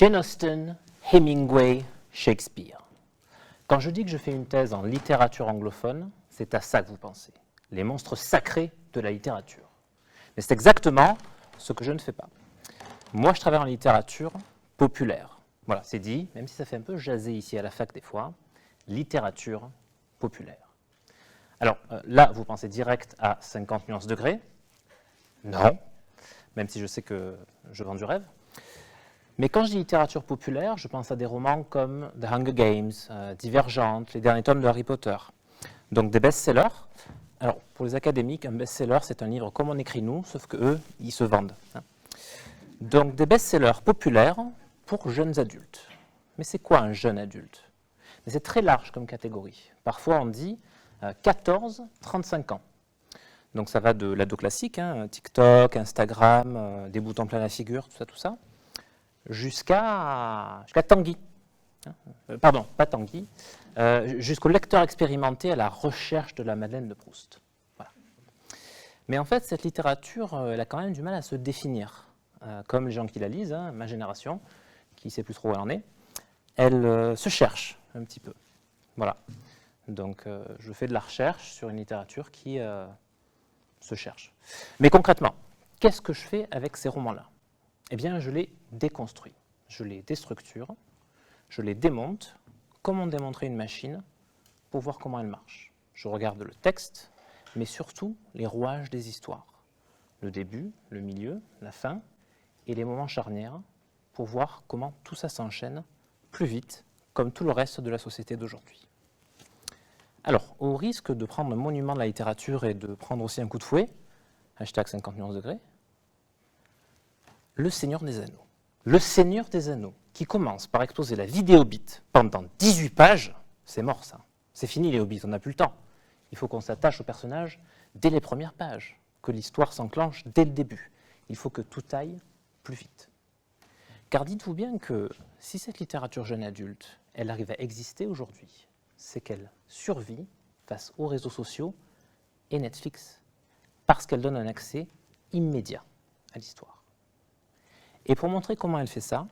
Jane Austen, Hemingway, Shakespeare. Quand je dis que je fais une thèse en littérature anglophone, c'est à ça que vous pensez, les monstres sacrés de la littérature. Mais c'est exactement ce que je ne fais pas. Moi, je travaille en littérature populaire. Voilà, c'est dit, même si ça fait un peu jaser ici à la fac des fois, littérature populaire. Alors là, vous pensez direct à 50 nuances degrés. Non, même si je sais que je vends du rêve. Mais quand je dis littérature populaire, je pense à des romans comme The Hunger Games, Divergente, les derniers tomes de Harry Potter. Donc des best-sellers. Alors pour les académiques, un best-seller, c'est un livre comme on écrit nous, sauf qu'eux, ils se vendent. Donc des best-sellers populaires pour jeunes adultes. Mais c'est quoi un jeune adulte? C'est très large comme catégorie. Parfois on dit 14-35 ans. Donc ça va de l'ado classique, TikTok, Instagram, des boutons plein la figure, tout ça, jusqu'à Tanguy. Pardon, pas Tanguy, jusqu'au lecteur expérimenté à la recherche de la Madeleine de Proust. Voilà. Mais en fait, cette littérature, elle a quand même du mal à se définir. Comme les gens qui la lisent, ma génération, qui ne sait plus trop où elle en est, elle se cherche un petit peu. Voilà. Donc, je fais de la recherche sur une littérature qui se cherche. Mais concrètement, qu'est-ce que je fais avec ces romans-là? Eh bien, je les déconstruis, je les déstructure, je les démonte, comme on démonterait une machine, pour voir comment elle marche. Je regarde le texte, mais surtout les rouages des histoires. Le début, le milieu, la fin, et les moments charnières, pour voir comment tout ça s'enchaîne plus vite, comme tout le reste de la société d'aujourd'hui. Alors, au risque de prendre un monument de la littérature et de prendre aussi un coup de fouet, hashtag 50 nuances degrés, Le Seigneur des Anneaux. Le Seigneur des Anneaux, qui commence par exposer la vie des hobbits pendant 18 pages, c'est mort ça. C'est fini les hobbits, on n'a plus le temps. Il faut qu'on s'attache aux personnages dès les premières pages, que l'histoire s'enclenche dès le début. Il faut que tout aille plus vite. Car dites-vous bien que si cette littérature jeune adulte, elle arrive à exister aujourd'hui, c'est qu'elle survit face aux réseaux sociaux et Netflix, parce qu'elle donne un accès immédiat à l'histoire. Et pour montrer comment elle fait ça,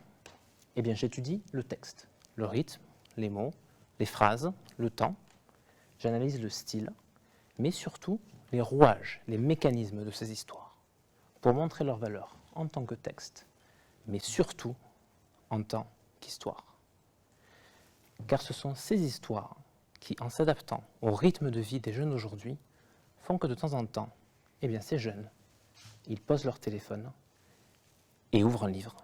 eh bien, j'étudie le texte, le rythme, les mots, les phrases, le temps. J'analyse le style, mais surtout les rouages, les mécanismes de ces histoires, pour montrer leur valeur en tant que texte, mais surtout en tant qu'histoire. Car ce sont ces histoires qui, en s'adaptant au rythme de vie des jeunes d'aujourd'hui, font que de temps en temps, eh bien, ces jeunes, ils posent leur téléphone et ouvrent un livre.